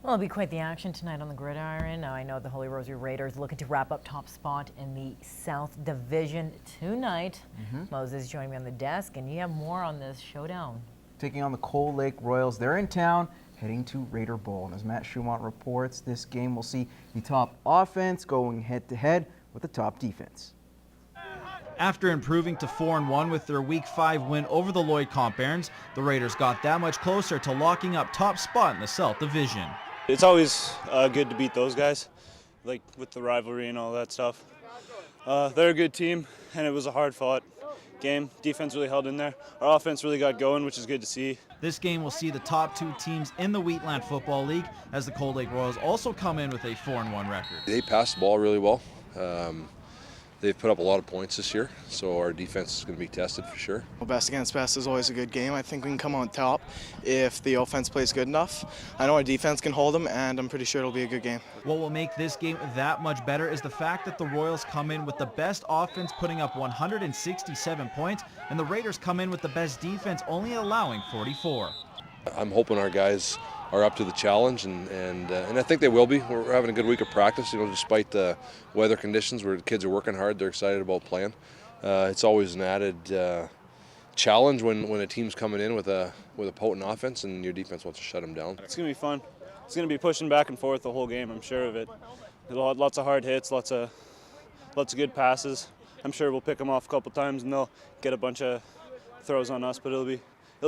Well, it'll be quite the action tonight on the gridiron. Now, I know the Holy Rosary Raiders looking to wrap up top spot in the South Division tonight. Moses joining me on the desk, and you have more on this showdown. Taking on the Cold Lake Royals. They're in town, heading to Raider Bowl. And as Matt Schumont reports, this game will see the top offense going head-to-head with the top defense. After improving to 4-1 with their Week 5 win over the Lloyd Comp Barons, the Raiders got that much closer to locking up top spot in the South Division. It's always good to beat those guys, like with the rivalry and all that stuff. They're a good team, and it was a hard-fought game. Defense really held in there. Our offense really got going, which is good to see. This game will see the top two teams in the Wheatland Football League, as the Cold Lake Royals also come in with a 4-1 record. They passed the ball really well. They've put up a lot of points this year, so our defense is going to be tested for sure. Well, best against best is always a good game. I think we can come on top if the offense plays good enough. I know our defense can hold them, and I'm pretty sure it'll be a good game. What will make this game that much better is the fact that the Royals come in with the best offense, putting up 167 points, and the Raiders come in with the best defense, only allowing 44. I'm hoping our guys are up to the challenge, and I think they will be. We're having a good week of practice, despite the weather conditions where the kids are working hard. They're excited about playing. It's always an added challenge when a team's coming in with a potent offense and your defense wants to shut them down. It's going to be fun. It's going to be pushing back and forth the whole game, I'm sure of it. Lots of hard hits, lots of good passes. I'm sure we'll pick them off a couple times and they'll get a bunch of throws on us, but it'll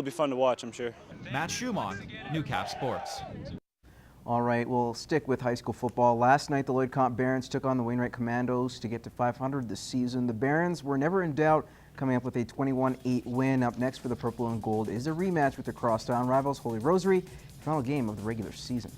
be fun to watch, I'm sure. Matt Schumont, Newcap Sports. All right, we'll stick with high school football. Last night, the Lloyd Comp Barons took on the Wainwright Commandos to get to 500 this season. The Barons were never in doubt, coming up with a 21-8 win. Up next for the Purple and Gold is a rematch with their crosstown rivals, Holy Rosary, final game of the regular season.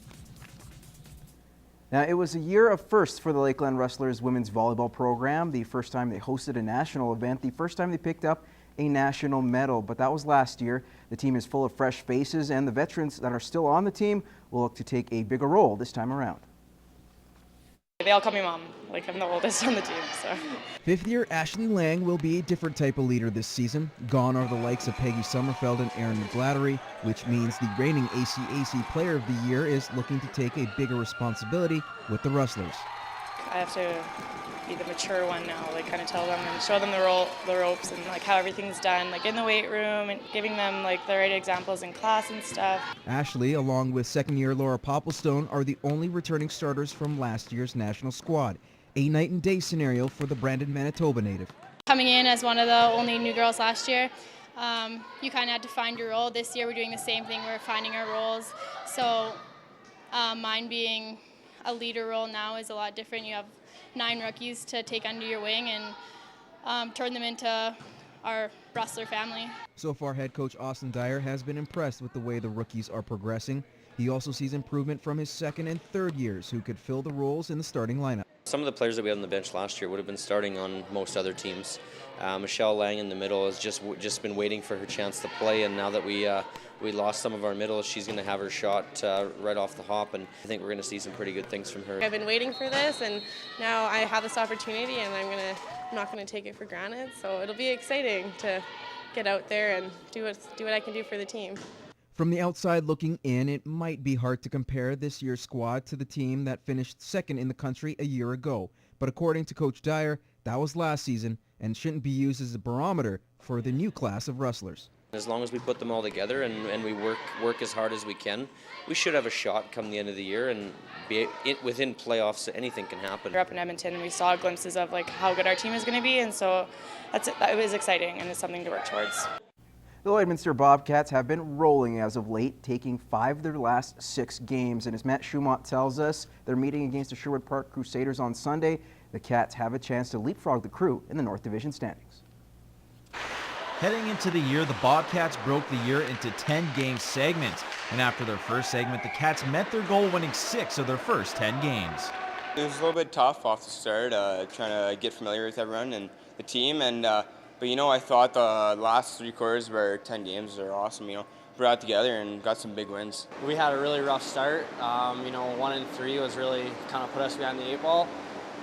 Now, it was a year of firsts for the Lakeland Rustlers women's volleyball program. The first time they hosted a national event, the first time they picked up a national medal, but that was last year. The team is full of fresh faces, and the veterans that are still on the team will look to take a bigger role this time around. They all call me mom, like I'm the oldest on the team, so. Fifth-year Ashley Lang will be a different type of leader this season. Gone are the likes of Peggy Sommerfeld and Erin McGlattery, which means the reigning ACAC Player of the Year is looking to take a bigger responsibility with the Rustlers. I have to be the mature one now, like kind of tell them and show them the ropes and like how everything's done, like in the weight room, and giving them like the right examples in class and stuff. Ashley, along with second-year Laura Popplestone, are the only returning starters from last year's national squad. A night and day scenario for the Brandon, Manitoba native. Coming in as one of the only new girls last year, you kind of had to find your role. This year we're doing the same thing, we're finding our roles. So mine being a leader role now is a lot different. You have 9 rookies to take under your wing and turn them into our Rustler family. So far, head coach Austin Dyer has been impressed with the way the rookies are progressing. He also sees improvement from his second and third years who could fill the roles in the starting lineup. Some of the players that we had on the bench last year would have been starting on most other teams. Michelle Lang in the middle has just been waiting for her chance to play, and now that we lost some of our middle, she's going to have her shot right off the hop, and I think we're going to see some pretty good things from her. I've been waiting for this, and now I have this opportunity, and I'm not going to take it for granted. So it'll be exciting to get out there and do what I can do for the team. From the outside looking in, it might be hard to compare this year's squad to the team that finished second in the country a year ago. But according to Coach Dyer, that was last season and shouldn't be used as a barometer for the new class of Rustlers. As long as we put them all together and we work as hard as we can, we should have a shot come the end of the year, and be within playoffs, anything can happen. We're up in Edmonton and we saw glimpses of like how good our team is going to be, and so it was exciting and it's something to work towards. The Lloydminster Bobcats have been rolling as of late, taking 5 of their last 6 games. And as Matt Schumont tells us, they're meeting against the Sherwood Park Crusaders on Sunday. The Cats have a chance to leapfrog the Crew in the North Division standings. Heading into the year, the Bobcats broke the year into 10-game segments. And after their first segment, the Cats met their goal, winning 6 of their first 10 games. It was a little bit tough off the start, trying to get familiar with everyone and the team. But I thought the last 3 quarters of our 10 games are awesome. Brought together and got some big wins. We had a really rough start. 1 and 3 was really kind of put us behind the 8 ball.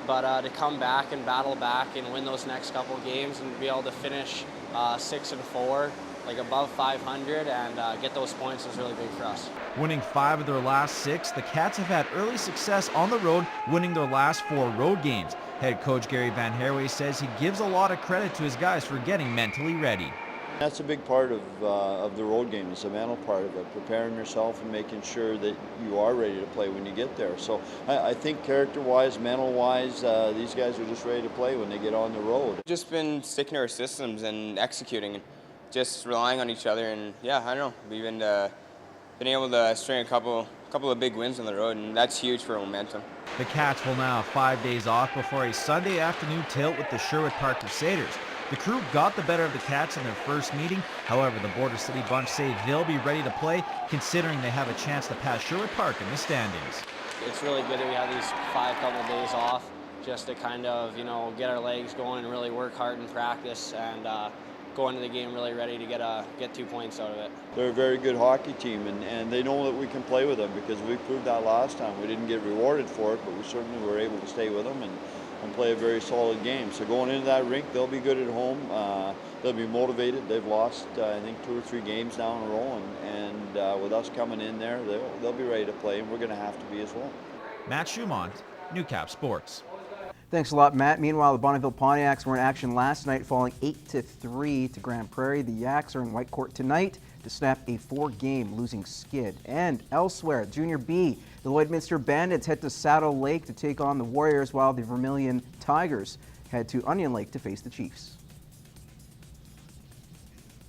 But to come back and battle back and win those next couple games and be able to finish 6 and 4 like above 500 and get those points was really big for us. Winning 5 of their last 6, the Cats have had early success on the road, winning their last 4 road games. Head coach Gary Van Herway says he gives a lot of credit to his guys for getting mentally ready. That's a big part of the road game. It's a mental part of it, preparing yourself and making sure that you are ready to play when you get there. So I think character-wise, mental-wise, these guys are just ready to play when they get on the road. Just been sticking to our systems and executing, and just relying on each other. And yeah, I don't know, we've been able to string a couple of big wins on the road, and that's huge for momentum. The Cats will now have 5 days off before a Sunday afternoon tilt with the Sherwood Park Crusaders. The Crew got the better of the Cats in their first meeting. However, the Border City bunch say they'll be ready to play, considering they have a chance to pass Sherwood Park in the standings. It's really good that we have these 5 couple days off just to kind of, get our legs going and really work hard in practice and go into the game really ready to get 2 points out of it. They're a very good hockey team, and they know that we can play with them because we proved that last time. We didn't get rewarded for it, but we certainly were able to stay with them and play a very solid game. So going into that rink, they'll be good at home. They'll be motivated. They've lost, I think, 2 or 3 games down in a row, and with us coming in there, they'll be ready to play, and we're going to have to be as well. Matt Schumont, Newcap Sports. Thanks a lot, Matt. Meanwhile, the Bonneville Pontiacs were in action last night, falling 8-3 to Grand Prairie. The Yaks are in Whitecourt tonight to snap a 4-game losing skid. And elsewhere, Junior B, the Lloydminster Bandits head to Saddle Lake to take on the Warriors, while the Vermilion Tigers head to Onion Lake to face the Chiefs.